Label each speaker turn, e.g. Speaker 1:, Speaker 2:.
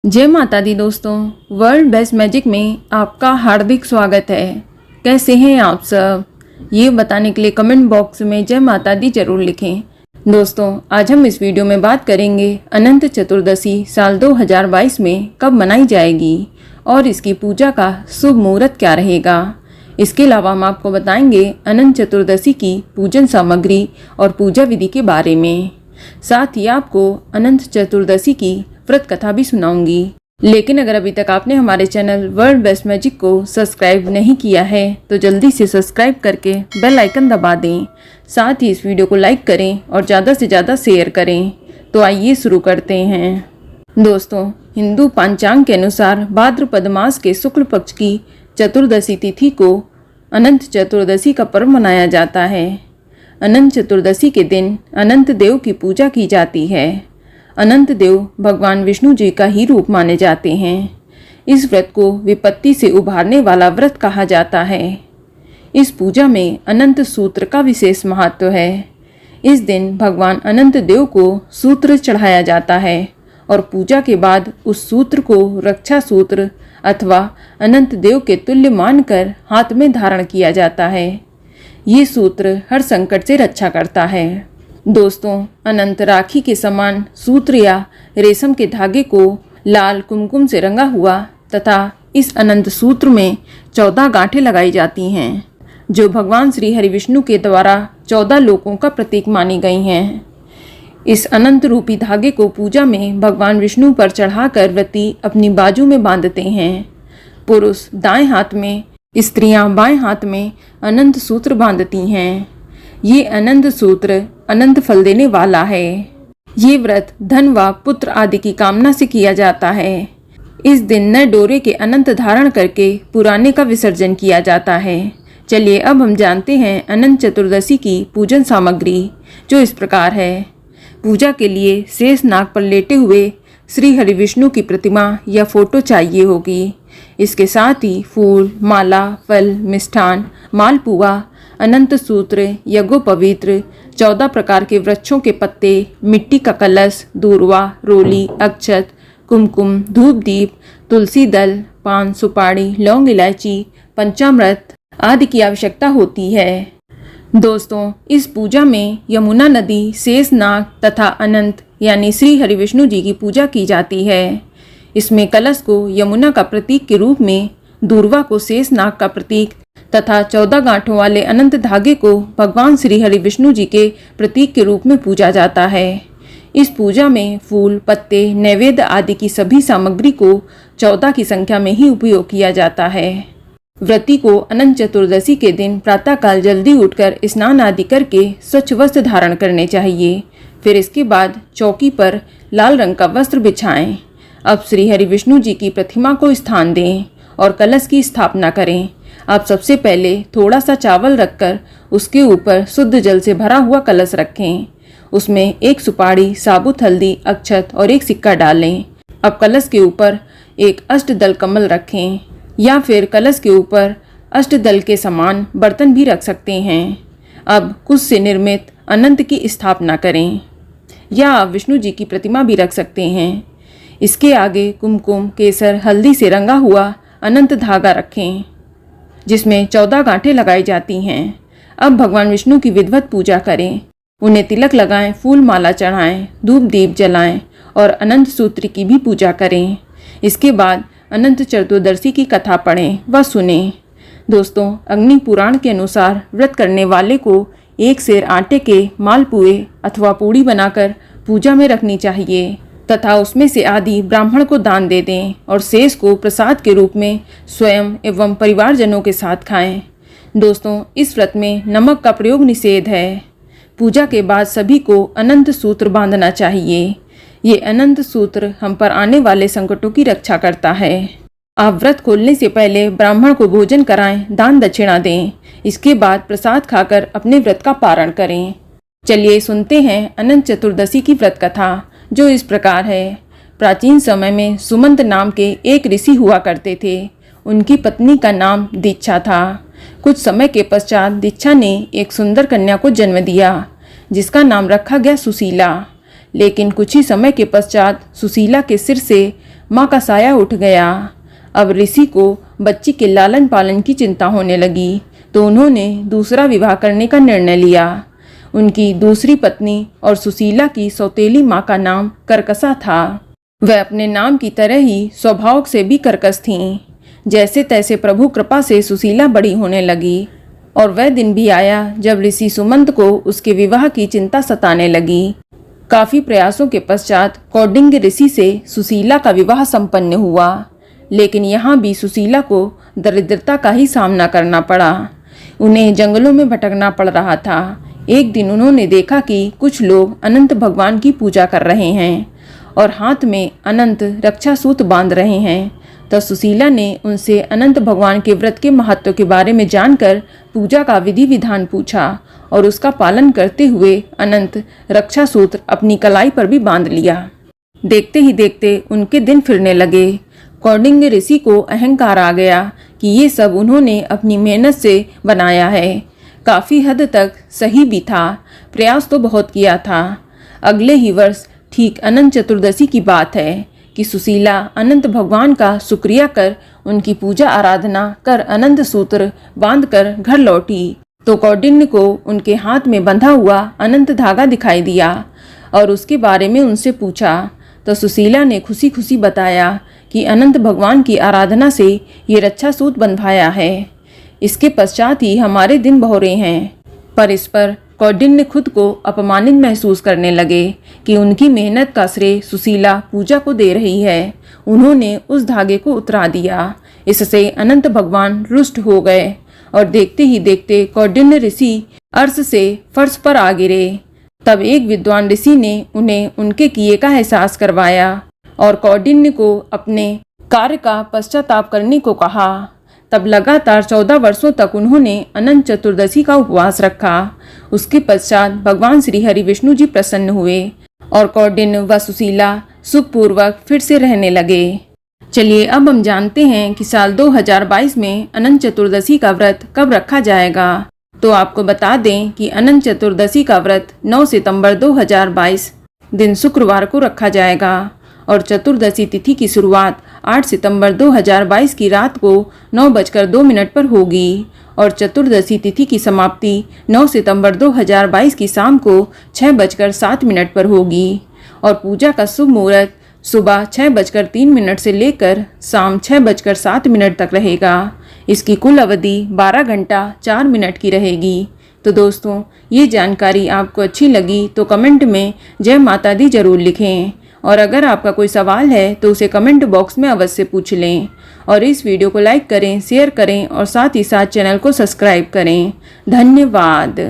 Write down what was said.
Speaker 1: जय माता दी दोस्तों, वर्ल्ड बेस्ट मैजिक में आपका हार्दिक स्वागत है। कैसे हैं आप सब, ये बताने के लिए कमेंट बॉक्स में जय माता दी जरूर लिखें। दोस्तों, आज हम इस वीडियो में बात करेंगे अनंत चतुर्दशी साल 2022 में कब मनाई जाएगी और इसकी पूजा का शुभ मुहूर्त क्या रहेगा। इसके अलावा हम आपको बताएंगे अनंत चतुर्दशी की पूजन सामग्री और पूजा विधि के बारे में। साथ ही आपको अनंत चतुर्दशी की व्रत कथा भी सुनाऊंगी। लेकिन अगर अभी तक आपने हमारे चैनल वर्ल्ड बेस्ट मैजिक को सब्सक्राइब नहीं किया है तो जल्दी से सब्सक्राइब करके बेल आइकन दबा दें। साथ ही इस वीडियो को लाइक करें और ज़्यादा से ज़्यादा शेयर करें। तो आइए शुरू करते हैं। दोस्तों, हिंदू पंचांग के अनुसार भाद्रपद मास के शुक्ल पक्ष की चतुर्दशी तिथि को अनंत चतुर्दशी का पर्व मनाया जाता है। अनंत चतुर्दशी के दिन अनंत देव की पूजा की जाती है। अनंत देव भगवान विष्णु जी का ही रूप माने जाते हैं। इस व्रत को विपत्ति से उभारने वाला व्रत कहा जाता है। इस पूजा में अनंत सूत्र का विशेष महत्व है। इस दिन भगवान अनंत देव को सूत्र चढ़ाया जाता है और पूजा के बाद उस सूत्र को रक्षा सूत्र अथवा अनंत देव के तुल्य मानकर हाथ में धारण किया जाता है। ये सूत्र हर संकट से रक्षा करता है। दोस्तों, अनंत राखी के समान सूत्र या रेशम के धागे को लाल कुमकुम से रंगा हुआ तथा इस अनंत सूत्र में 14 गांठें लगाई जाती हैं, जो भगवान श्री हरि विष्णु के द्वारा 14 लोकों का प्रतीक मानी गई हैं। इस अनंत रूपी धागे को पूजा में भगवान विष्णु पर चढ़ाकर व्रती अपनी बाजू में बांधते हैं। पुरुष दाएं हाथ में, स्त्रियां बाएं हाथ में अनंत सूत्र बांधती हैं। ये अनंत सूत्र अनंत फल देने वाला है। ये व्रत धन व पुत्र आदि की कामना से किया जाता है। इस दिन नए डोरे के अनंत धारण करके पुराने का विसर्जन किया जाता है। चलिए अब हम जानते हैं अनंत चतुर्दशी की पूजन सामग्री, जो इस प्रकार है। पूजा के लिए शेष नाग पर लेटे हुए श्री हरि विष्णु की प्रतिमा या फोटो चाहिए होगी। इसके साथ ही फूल, माला, फल, मिष्ठान, मालपुआ, अनंत सूत्र, यज्ञोपवीत्र, 14 प्रकार के वृक्षों के पत्ते, मिट्टी का कलश, दूर्वा, रोली, अक्षत, कुमकुम, धूप दीप, तुलसी दल, पान, सुपारी, लौंग, इलायची, पंचामृत आदि की आवश्यकता होती है। दोस्तों, इस पूजा में यमुना नदी, शेषनाग तथा अनंत यानी श्री हरि विष्णु जी की पूजा की जाती है। इसमें कलश को यमुना का प्रतीक के रूप में, दूर्वा को शेषनाग का प्रतीक तथा 14 गांठों वाले अनंत धागे को भगवान श्री हरि विष्णु जी के प्रतीक के रूप में पूजा जाता है। इस पूजा में फूल, पत्ते, नैवेद्य आदि की सभी सामग्री को 14 की संख्या में ही उपयोग किया जाता है। व्रती को अनंत चतुर्दशी के दिन प्रातःकाल जल्दी उठकर स्नान आदि करके स्वच्छ वस्त्र धारण करने चाहिए। फिर इसके बाद चौकी पर लाल रंग का वस्त्र बिछाएं। अब श्री हरि विष्णु जी की प्रतिमा को स्थान दें और कलश की स्थापना करें। आप सबसे पहले थोड़ा सा चावल रखकर उसके ऊपर शुद्ध जल से भरा हुआ कलश रखें। उसमें एक सुपारी, साबुत हल्दी, अक्षत और एक सिक्का डालें। अब कलश के ऊपर एक अष्टदल कमल रखें या फिर कलश के ऊपर अष्टदल के समान बर्तन भी रख सकते हैं। अब कुश से निर्मित अनंत की स्थापना करें या आप विष्णु जी की प्रतिमा भी रख सकते हैं। इसके आगे कुमकुम, केसर, हल्दी से रंगा हुआ अनंत धागा रखें, जिसमें 14 गांठें लगाई जाती हैं। अब भगवान विष्णु की विधिवत पूजा करें। उन्हें तिलक लगाएं, फूल माला चढ़ाएं, धूप दीप जलाएं और अनंत सूत्र की भी पूजा करें। इसके बाद अनंत चतुर्दशी की कथा पढ़ें व सुनें। दोस्तों, अग्नि पुराण के अनुसार व्रत करने वाले को 1 सेर आटे के मालपुए अथवा पूड़ी बनाकर पूजा में रखनी चाहिए तथा उसमें से आधी ब्राह्मण को दान दे दें और शेष को प्रसाद के रूप में स्वयं एवं परिवारजनों के साथ खाएं। दोस्तों, इस व्रत में नमक का प्रयोग निषेध है। पूजा के बाद सभी को अनंत सूत्र बांधना चाहिए। ये अनंत सूत्र हम पर आने वाले संकटों की रक्षा करता है। आप व्रत खोलने से पहले ब्राह्मण को भोजन कराएं, दान दक्षिणा दें। इसके बाद प्रसाद खाकर अपने व्रत का पारण करें। चलिए सुनते हैं अनंत चतुर्दशी की व्रत कथा, जो इस प्रकार है। प्राचीन समय में सुमंत नाम के एक ऋषि हुआ करते थे। उनकी पत्नी का नाम दीक्षा था। कुछ समय के पश्चात दीक्षा ने एक सुंदर कन्या को जन्म दिया, जिसका नाम रखा गया सुशीला। लेकिन कुछ ही समय के पश्चात सुशीला के सिर से माँ का साया उठ गया। अब ऋषि को बच्ची के लालन पालन की चिंता होने लगी, तो उन्होंने दूसरा विवाह करने का निर्णय लिया। उनकी दूसरी पत्नी और सुशीला की सौतेली माँ का नाम कर्कशा था। वह अपने नाम की तरह ही स्वभाव से भी कर्कश थीं। जैसे तैसे प्रभु कृपा से सुशीला बड़ी होने लगी, और वह दिन भी आया जब ऋषि सुमंत को उसके विवाह की चिंता सताने लगी। काफी प्रयासों के पश्चात कौंडिन्य ऋषि से सुशीला का विवाह संपन्न हुआ, लेकिन यहाँ भी सुशीला को दरिद्रता का ही सामना करना पड़ा। उन्हें जंगलों में भटकना पड़ रहा था। एक दिन उन्होंने देखा कि कुछ लोग अनंत भगवान की पूजा कर रहे हैं और हाथ में अनंत रक्षा सूत्र बांध रहे हैं। तो सुशीला ने उनसे अनंत भगवान के व्रत के महत्व के बारे में जानकर पूजा का विधि विधान पूछा और उसका पालन करते हुए अनंत रक्षा सूत्र अपनी कलाई पर भी बांध लिया। देखते ही देखते उनके दिन फिरने लगे। कौंडिन्य ऋषि को अहंकार आ गया कि ये सब उन्होंने अपनी मेहनत से बनाया है। काफ़ी हद तक सही भी था, प्रयास तो बहुत किया था। अगले ही वर्ष ठीक अनंत चतुर्दशी की बात है कि सुशीला अनंत भगवान का शुक्रिया कर उनकी पूजा आराधना कर अनंत सूत्र बांधकर घर लौटी, तो कौंडिन्य को उनके हाथ में बंधा हुआ अनंत धागा दिखाई दिया और उसके बारे में उनसे पूछा। तो सुशीला ने खुशी खुशी बताया कि अनंत भगवान की आराधना से ये रक्षा सूत्र बंधवाया है। इसके पश्चात ही हमारे दिन बहुरे हैं। पर इस पर कौंडिन्य खुद को अपमानित महसूस करने लगे कि उनकी मेहनत का श्रेय सुशीला पूजा को दे रही है। उन्होंने उस धागे को उतरा दिया। इससे अनंत भगवान रुष्ट हो गए और देखते ही देखते कौंडिन्य ऋषि अर्श से फर्श पर आ गिरे। तब एक विद्वान ऋषि ने उन्हें उनके किए का एहसास करवाया और कौंडिन्य को अपने कार्य का पश्चाताप करने को कहा। तब लगातार 14 वर्षों तक उन्होंने अनंत चतुर्दशी का उपवास रखा। उसके पश्चात भगवान श्री हरि विष्णु जी प्रसन्न हुए और कौंडिन्य व सुशीला सुखपूर्वक फिर से रहने लगे। चलिए अब हम जानते हैं कि साल 2022 में अनंत चतुर्दशी का व्रत कब रखा जाएगा। तो आपको बता दें कि अनंत चतुर्दशी का व्रत 9 सितंबर 2022 दिन शुक्रवार को रखा जाएगा और चतुर्दशी तिथि की शुरुआत 8 सितंबर 2022 की रात को 9:02 पर होगी और चतुर्दशी तिथि की समाप्ति 9 सितंबर 2022 की शाम को 6:07 पर होगी और पूजा का शुभ मुहूर्त सुबह 6:03 से लेकर शाम 6:07 तक रहेगा। इसकी कुल अवधि 12 घंटा 4 मिनट की रहेगी। तो दोस्तों, ये जानकारी आपको अच्छी लगी तो कमेंट में जय माता दी जरूर लिखें और अगर आपका कोई सवाल है तो उसे कमेंट बॉक्स में अवश्य पूछ लें और इस वीडियो को लाइक करें, शेयर करें और साथ ही साथ चैनल को सब्सक्राइब करें। धन्यवाद।